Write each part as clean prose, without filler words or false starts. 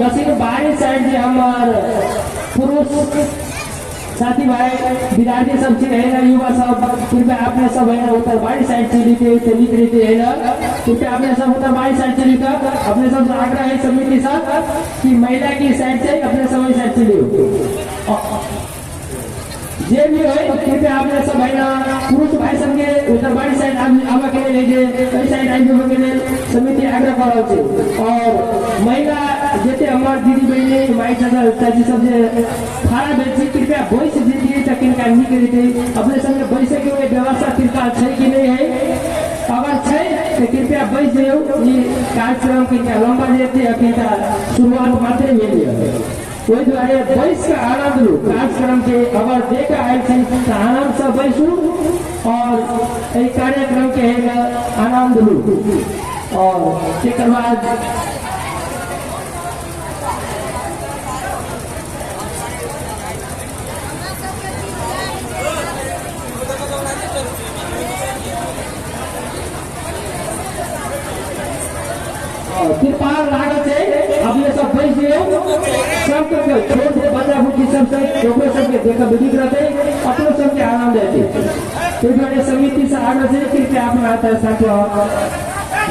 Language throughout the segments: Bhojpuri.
दक्षिण बाहरी साइड से हमार पुरुष साथी भाई विद्यार्थी सब चीज है ना, युवा सब कृपया आपने सब है ना उत्तर बाहरी साइड से लिख रीते है ना, कृपया आपने सब उत्तर बाहरी साइड से लिखा। अपने सब आग्रह है समिति के साथ कि महिला की साइड से अपने सब साइड से लियो जे भी हो, कृपया आपने सब है ना पुरुष भाई सब के उत्तर बाहरी साइड आवा के लिए कई साइड आई के लिए समिति आग्रह करा छे। और महिला जेते हमार दीदी बहनी माई चाचा चाची सब जे खाना बेची कृपया बैस दीजिए तो किनका निक रीते अपने संगे बैसे के व्यवस्था तिरका है कि नहीं है, अगर है तो कृपया बैस दियो। ये कार्यक्रम किनका लंबा देते किनका शुरुआत मात्र मिल वही द्वारे बैस का आनंद लू कार्यक्रम के अगर देखा आए तो आनंद से बैसू और कार्यक्रम के आनंद लू और एक बाद तिरपाल लागत है। अब ये सब बैस दियो सबके छोट बच्चा बुच्ची सबसे सबके देखा विधिक रहते अपने सबके आनंद रहते तो समिति से आगे से कृपया अपना आता है साथियों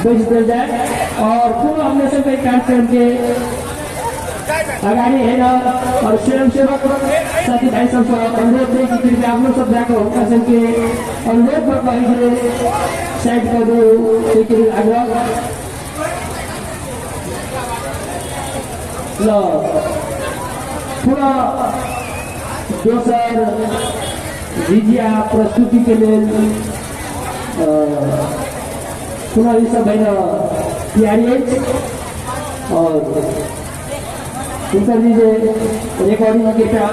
बैस दिया जाए और पूरा अपने सबके कार्यक्रम के अगाड़ी है ना और स्वयं सेवक साथी भाई सबसे अनुरोध है कि कृपया आप लोग सब जाकर होकर सबके अनुरोध पर कहीं साइड कर दो आग्रह पूरा दोसर झिझिया प्रस्तुति के लिए पुनः ये सब है तैयारी और उनका दीजिए रिकॉर्डिंग के क्या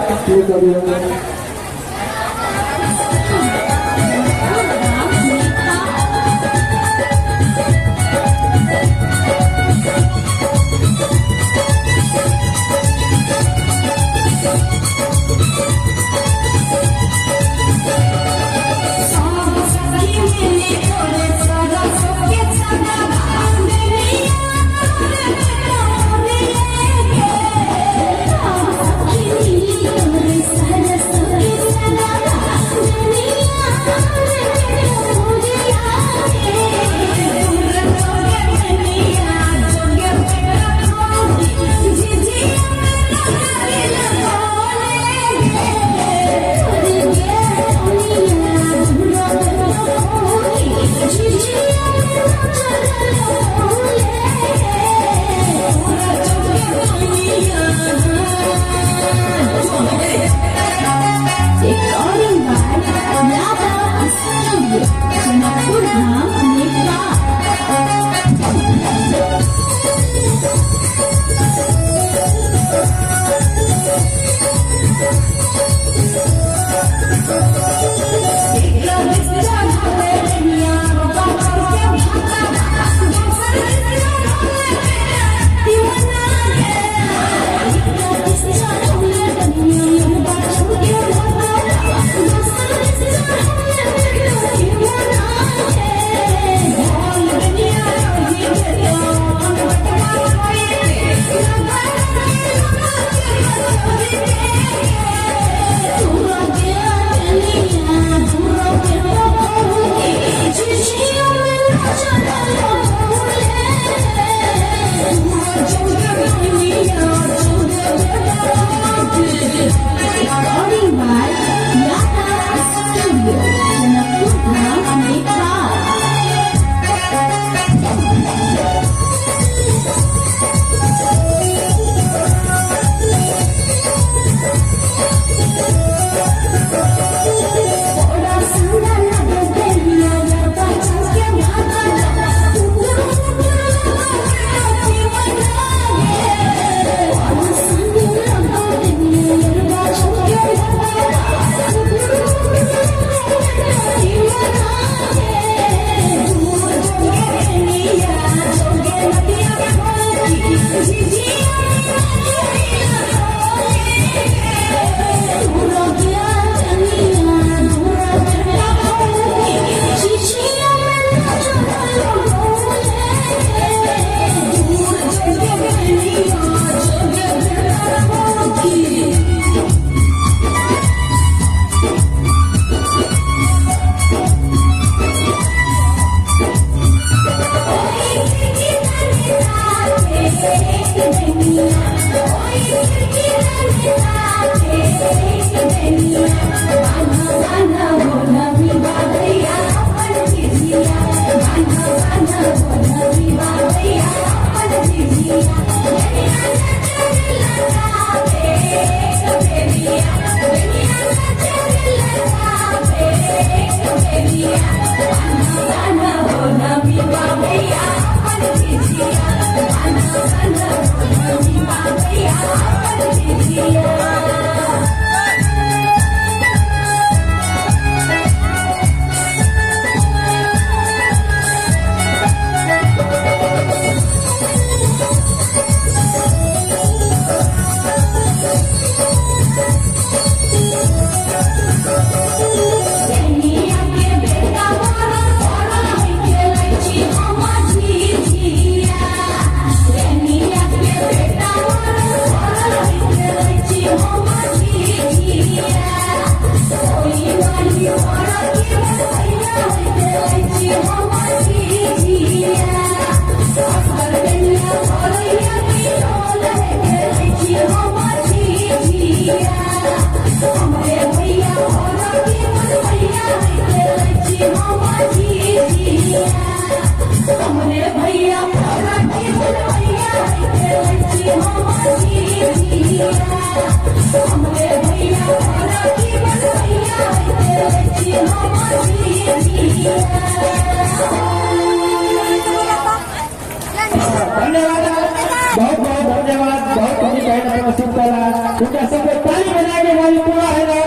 बहुत बहुत धन्यवाद। बहुत बड़ी बहन प्रस्तुत करा उनका सबको ताली बजा के वाली पूरा है ना।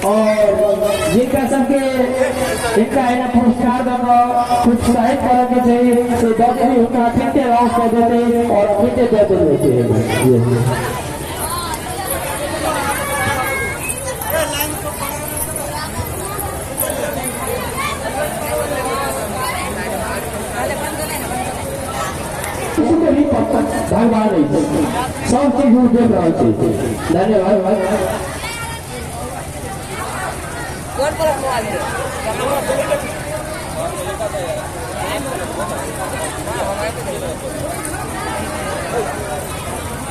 और जिनका सबके इनका है ना पुरस्कार देना प्रोत्साहित करके चाहिए तो दस भी उनका फिरते राउंड कर देते और फिरते देते रहते हैं। भगवान सब चीज देख रहा है। धन्यवाद।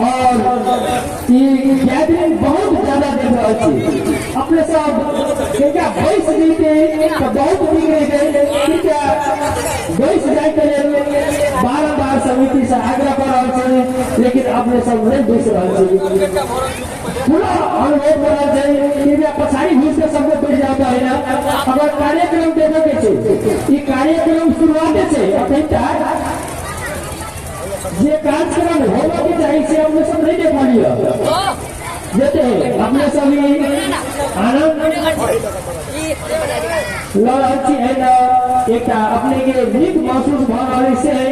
और गैदरिंग बहुत ज्यादा देख रहा है अपने सब क्या वैस मिलते तो बहुत बिगड़े गए क्या वैस जाए बार समिति से आग्रह कर रहा है लेकिन अपने सब नहीं देख रहा है। पूरा अनुरोध कर रहा है पछाड़ी घुस के सबको बैठ जाता है ना। अगर कार्यक्रम देने के कार्यक्रम शुरुआत से ये कार्यक्रम होगा कि चाहिए से अपने सब नहीं देख लिया देते हैं अपने सभी आनंद अच्छी है ना एक अपने के नीक महसूस भाव से है।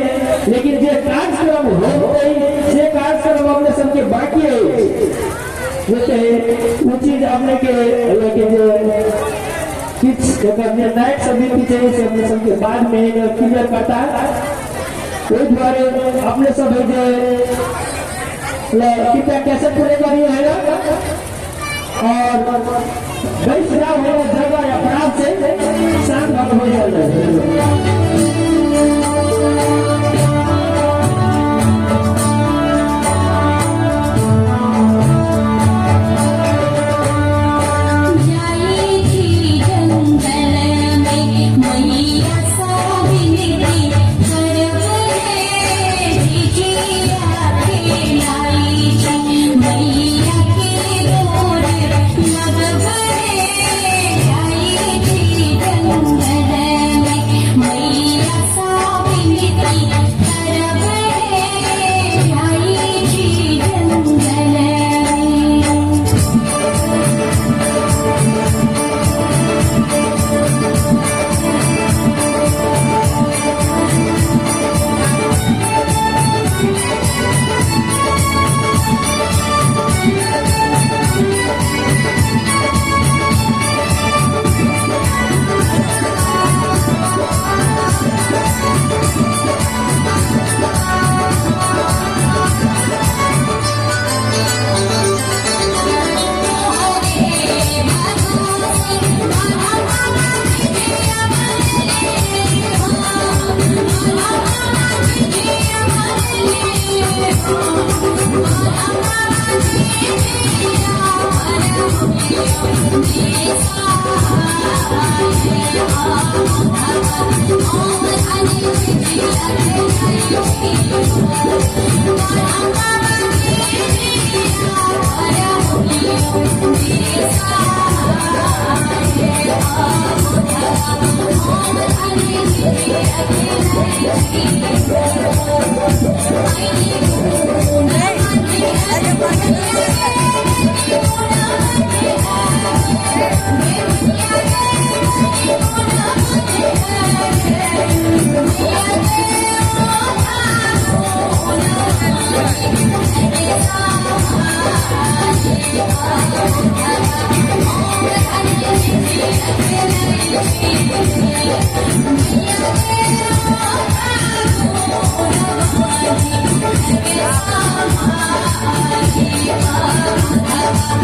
लेकिन जो कार्यक्रम हो गई ये कार्यक्रम अपने सबके बाकी है जैसे वो चीज अपने के लेकिन जो नायक समिति चाहिए से अपने सबके बाद में क्लियर करता है। द्वारे अपने सब कितना कैसे पूरे करिए है ना। और बड़ी सुझाव है जगह या अपराध से शांत हो जाए। Oh,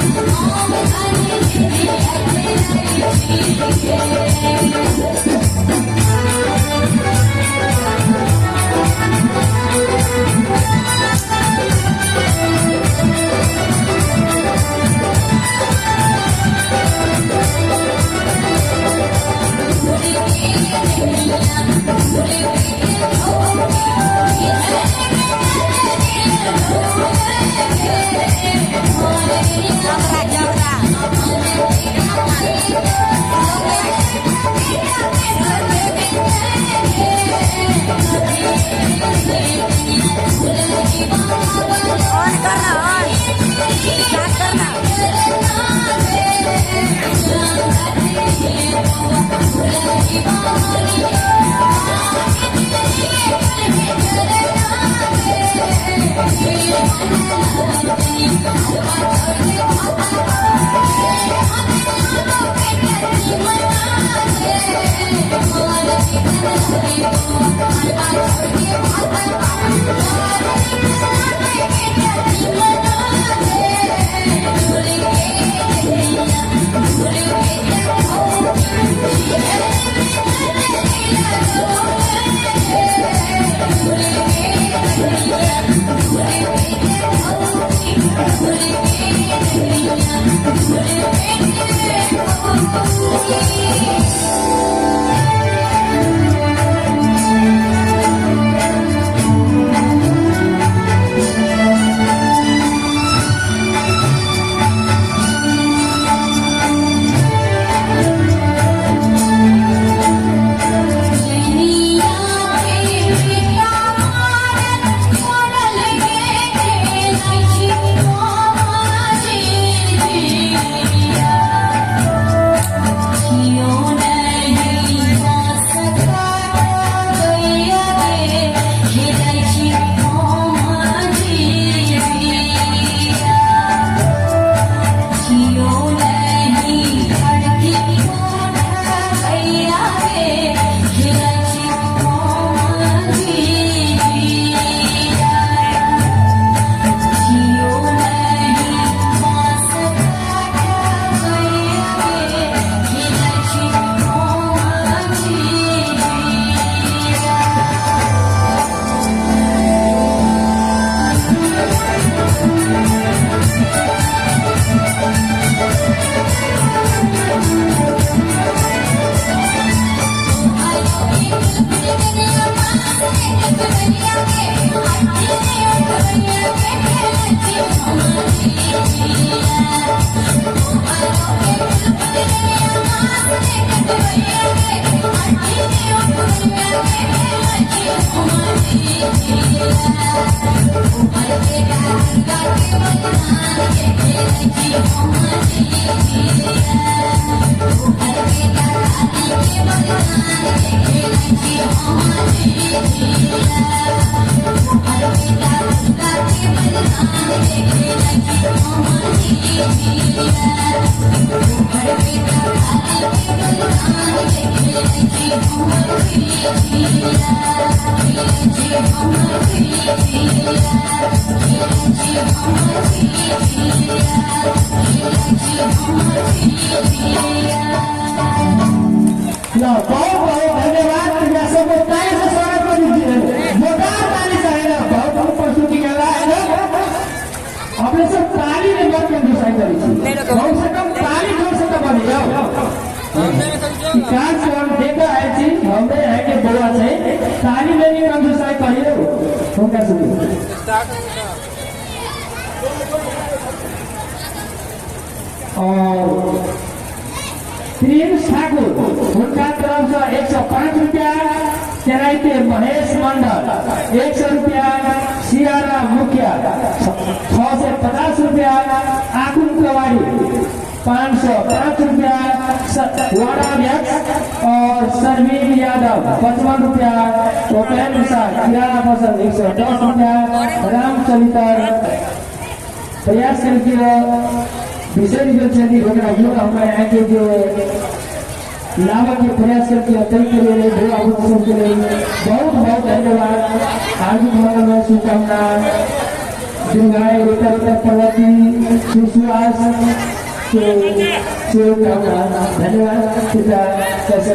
और प्रिंस ठाकुर उनका तरफ से 105 रुपया, चराइते महेश मंडल 100 रुपया, सियारा मुखिया 6 से 50 रुपया, आकुन कवाड़ी 505 रुपया, वाड़ाध्यक्ष और सरवीर यादव 55 रुपया, उपेंद्र प्रसाद किराना फसल 110 रुपया, रामचरितर प्रयास करके विषय चंदी घटना जो हमारे यहाँ के जो लाभ के प्रयास करके अतल के लिए के लिए बहुत बहुत धन्यवाद। हार्दिक मंगलमय शुभकामना। दीर्घायु प्रगति सुश्वास शुभकामना। धन्यवाद। पिता कैसे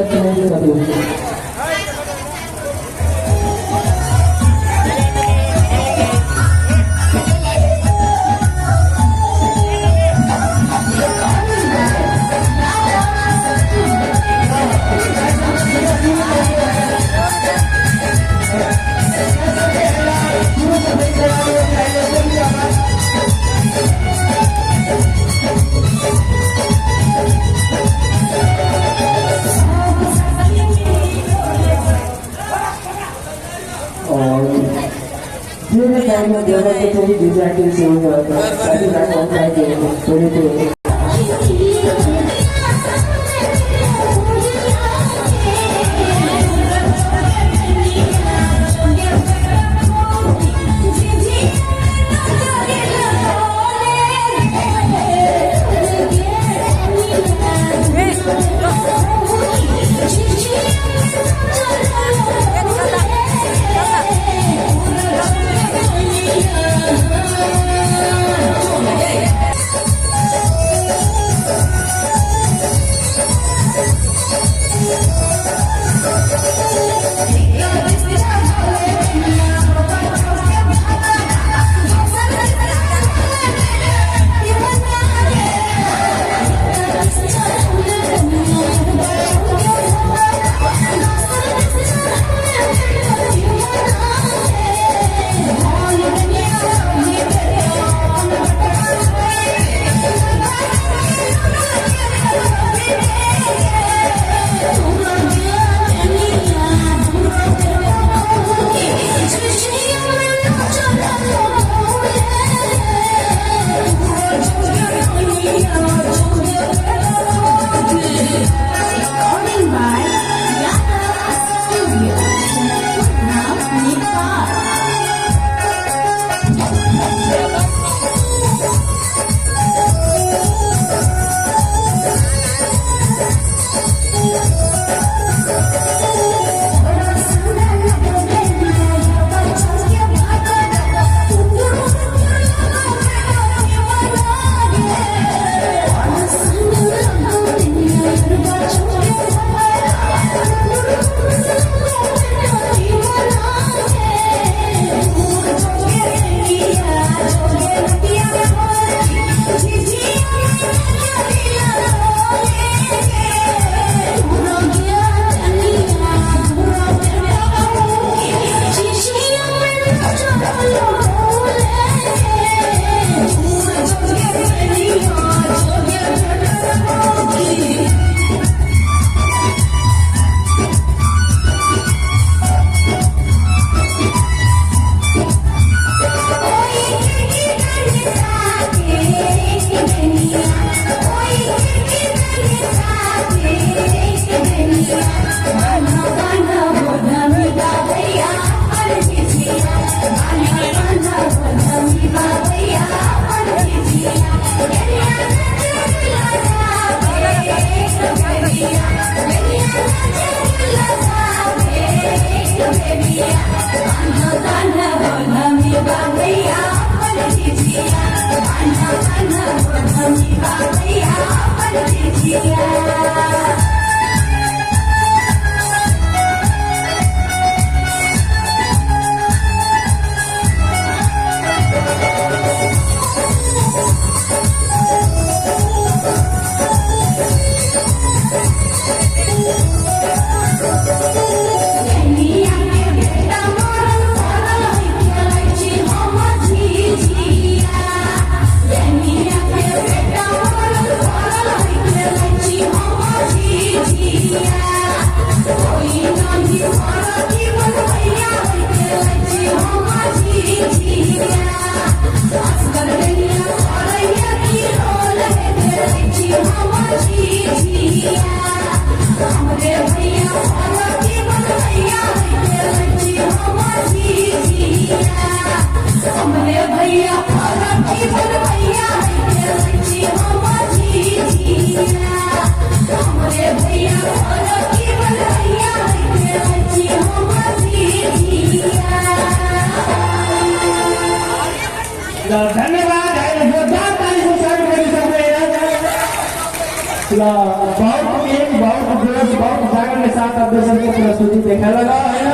बहुत एक बहुत जोश बहुत जागर के साथ आप दर्शन की प्रस्तुति देखा लगा है ना।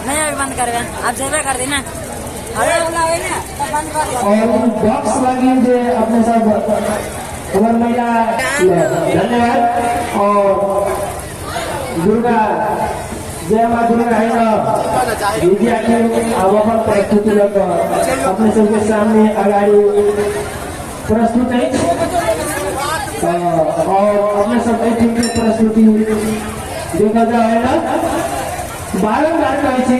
नहीं अभी बंद कर दें, आप जेबे कर देना अरे बोला है ना तब बंद कर दो। और बॉक्स लगी जो अपने सब कुंवर महिला धन्यवाद। और दुर्गा जय माँ दुर्गा है ना विद्या की आवाहन प्रस्तुति अपने सबके सामने अगाड़ी प्रस्तुत है। और अपने सब टीम की प्रस्तुति देखा जाए ना बारंबार कहे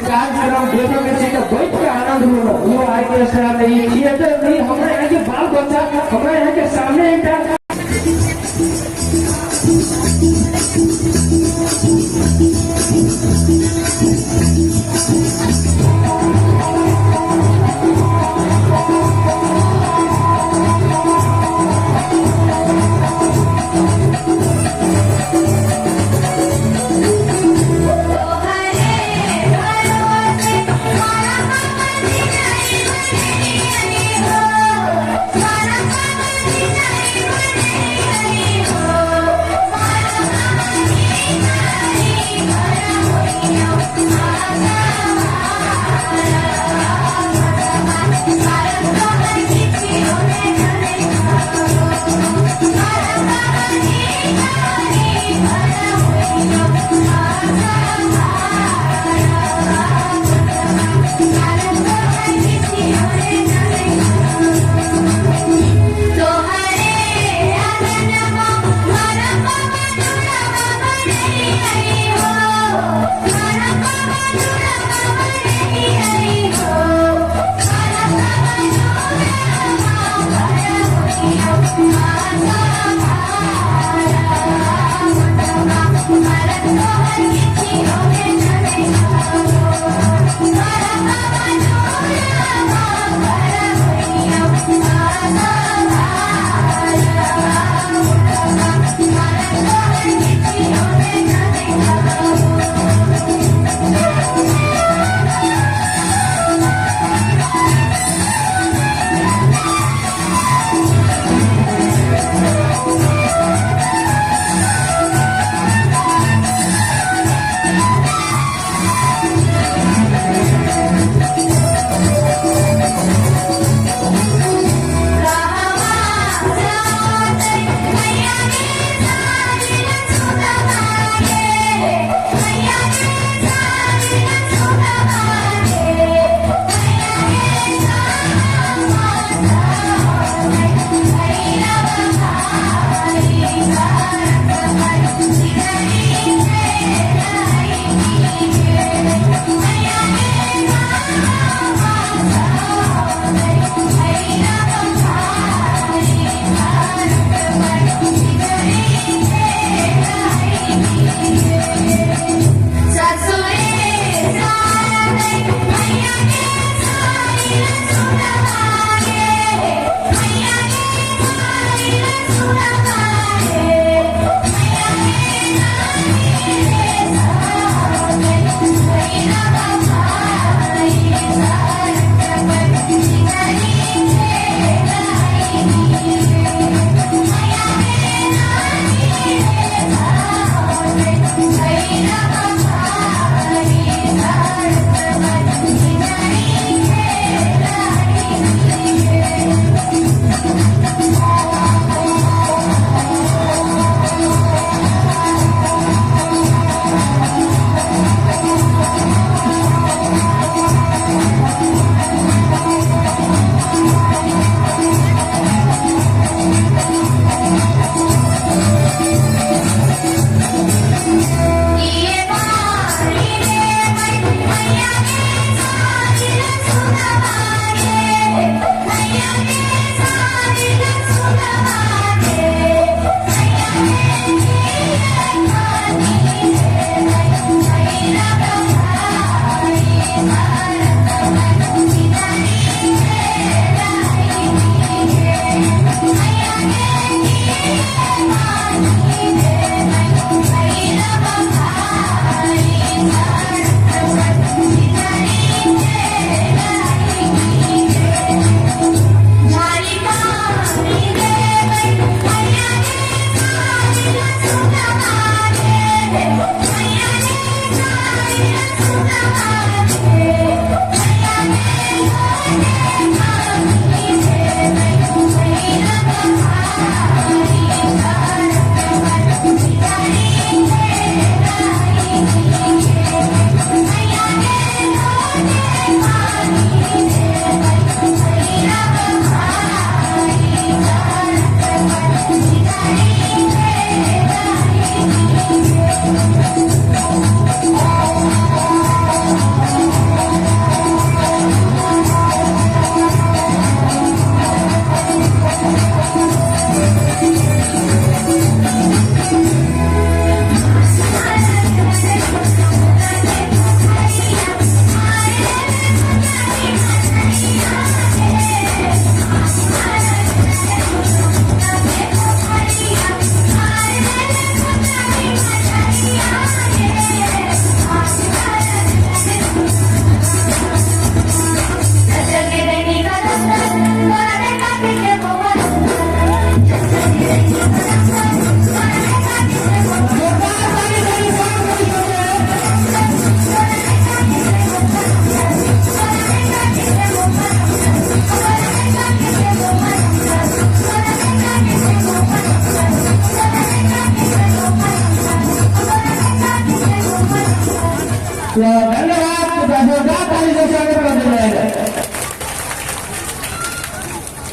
कार्यक्रम देखो के बैठ के आनंद यो आर्केस्ट्रा नहीं थिएटर नहीं हमारे यहाँ के बाल बच्चा हमारे यहाँ के सामने एक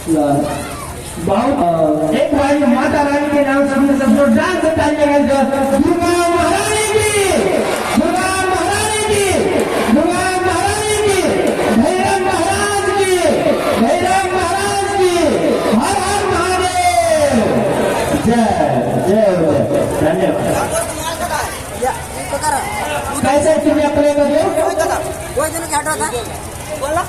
बहुत एक बार माता रानी के नाम से हमने सब लोग डांस से ताली लगाएंगे। दुर्गा महारानी की, दुर्गा महारानी की, दुर्गा महारानी की, भैरव महाराज की, भैरव महाराज की, हर हर महादेव। जय जय जय, धन्यवाद। कैसे तुम्हें प्ले करो कोई दिन क्या था बोला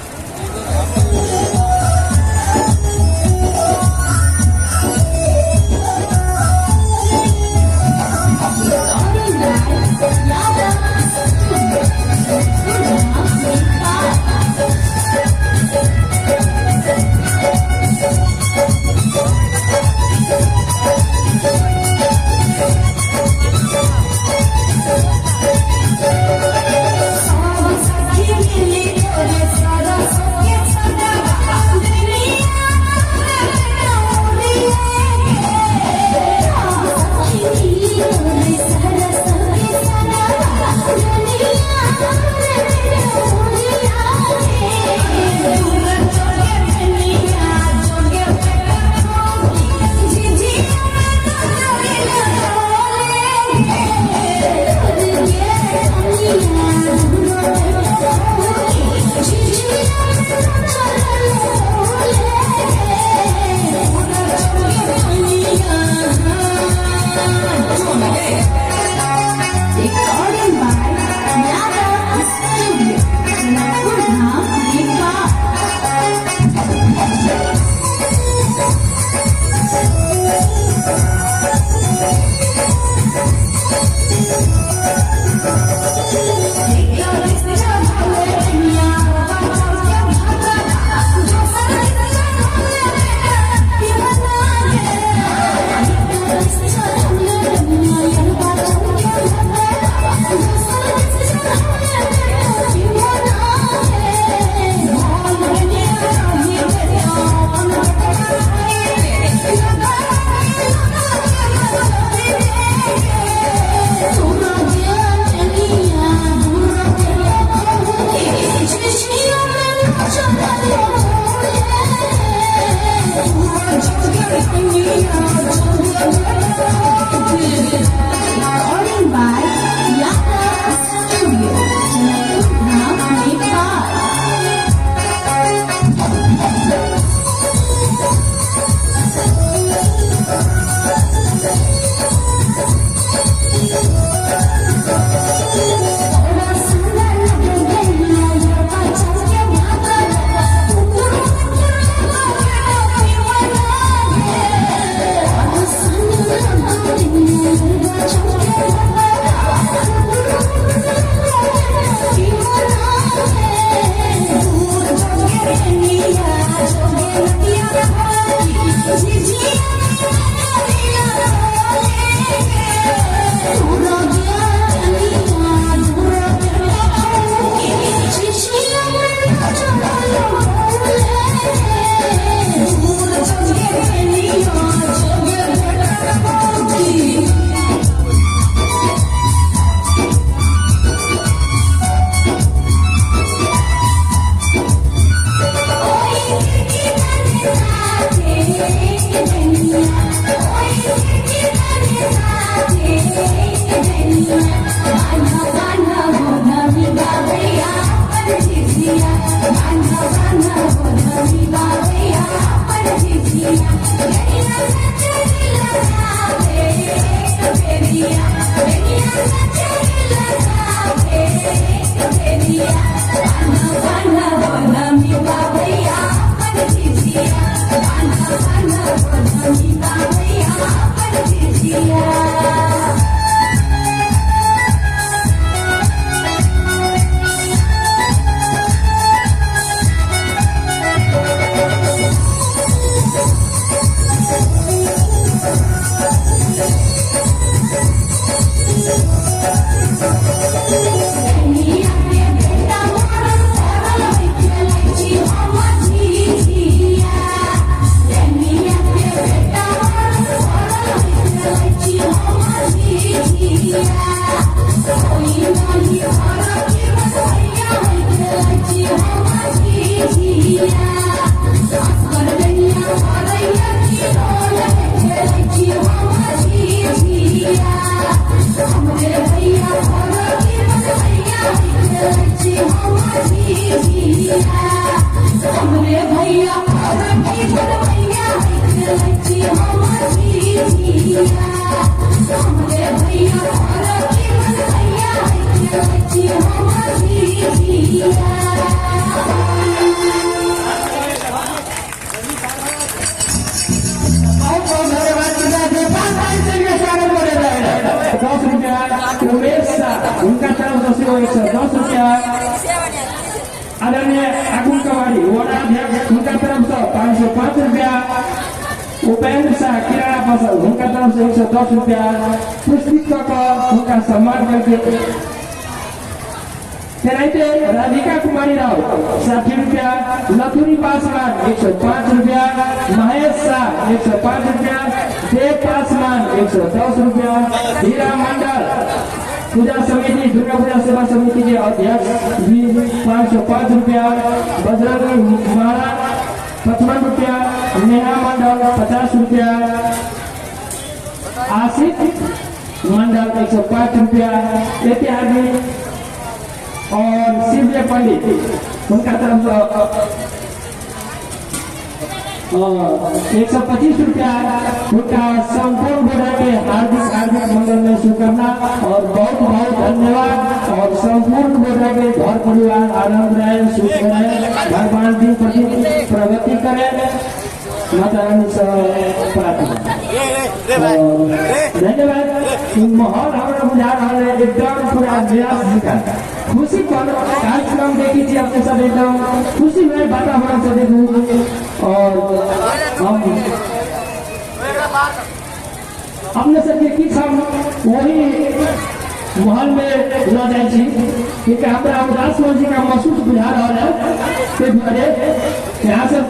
सारा उमेश शाह उनका तरफ से 110 रुपया। आदरणीय अकुल कवाड़ी वार्डाध्यक्ष उनका तरफ से 505 रुपया। उपेंद्र शाह किराना फसल उनका तरफ से 110 रुपया। पुष्पित उनका सम्मान करके राधिका कुमारी राव 60 रुपया। लथुरी पासवान 105 रुपया। महेश शाह 105 रुपया। देव पासवान 110 रुपया। हीरा मंडल पूजा समिति दुर्गा पूजा सेवा समिति के अध्यक्ष भी 505 रुपया। बजरंग महाराज 55 रुपया। नेहा मंडल 50 रुपया। आशिक मंडल 105 रुपया। इत्यादि और शिवजय पंडित उनका तरफ से 125 रुपया। उनका संपूर्ण बोरा के हार्दिक हार्दिक मंगल में शुभकामना और बहुत बहुत धन्यवाद। और संपूर्ण बोरा के घर परिवार आनंद रहे, सुख रहे, भगवान दिन प्रति प्रगति करे, माता रानी से प्रार्थना। धन्यवाद। माहौल हमारा बुझा रहा है एकदम पूरा निराश दिखा खुशी कार्यक्रम देखी थी अपने सब एकदम खुशी हुए वातावरण से देखूँ। और हम अपने सबके किस हम वही महल में न जाए क्योंकि हमारा उदास जी का महसूस बुझा रहा है। यहाँ सब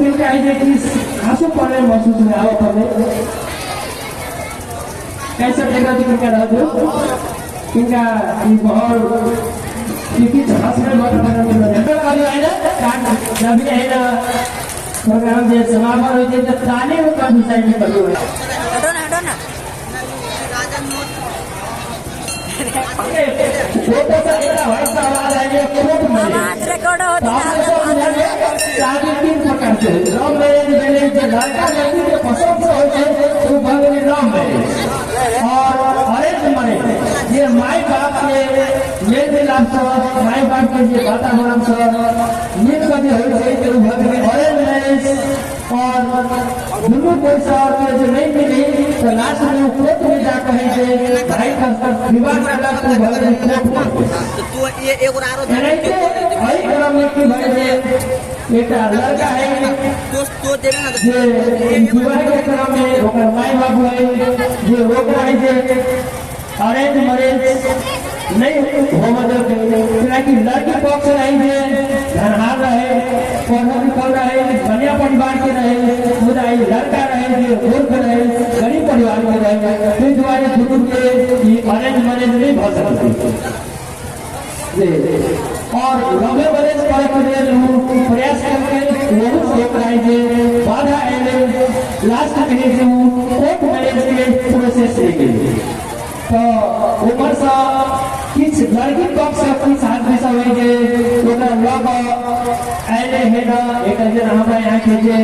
आंसू पड़े महसूस में आओ पड़े कैसे देखा किनका रह दो किनका माहौल प्रोग्राम जे समापन होते तो ताने का विषय में करो हटो ना फोटो का इतना वैसा आवाज आएगा कोट में आवाज रिकॉर्ड होता है। शादी 3 प्रकार से लव मैरिज मैरिज जो लड़का लड़की के पसंद से होते हैं वो भगवान लव मैरिज और अरेंज मैरिज ये माई बाप के मेल मिलाप से माई बाप के ये वातावरण से मिल कर होते हैं तो भगवान अरेंज मैरिज और दोनों पैसा जो नहीं मिली तो लास्ट में कोर्ट में जा कहेंगे भाई का विवाह करना तो भगवान कोर्ट तो ये एक और आरोप भाई क्रम में कि भाई एक लड़का है तो देना ना जे विवाह के क्रम में ओकर माई बाप है जे ओकरा है जे अरेंज मैरिज नहीं हो मतलब कि लड़की पक्ष रही है धनहार रहे पढ़ा लिखल रहे बढ़िया परिवार के रहे मुदा लड़का रहे मूर्ख रहे गरीब परिवार के रहे फिर दुआरे शुरू के अरेंज मैरिज नहीं भ सकते और लवे मैरिज करे के प्रयास करके बहुत लोग रहे बाधा आए लास्ट कहे कोर्ट मैरिज के प्रोसेस तो ऊपर से किस लड़की पक्ष से कुछ आदमी सब है जे ओकर लग आले है ना एक जन हमरा यहाँ के जे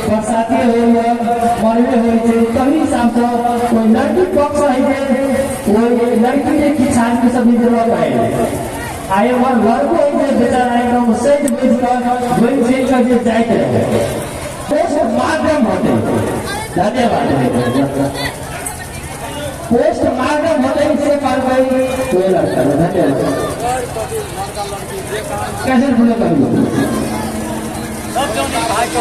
बरसाती हो मरवे हो जे तभी हिसाब से कोई लड़की पक्ष है जे कोई लड़की के किस आदमी सब जरूरत है आए और लड़को जे बेचारा एकदम सेज बेच कर वही चीज का जे जाते रहे पोस्ट माध्यम होते धन्यवाद पोस्ट माध्यम होते इससे कार्रवाई कोई लड़का धन्यवाद कैसे भूले कभी सब जो भाई को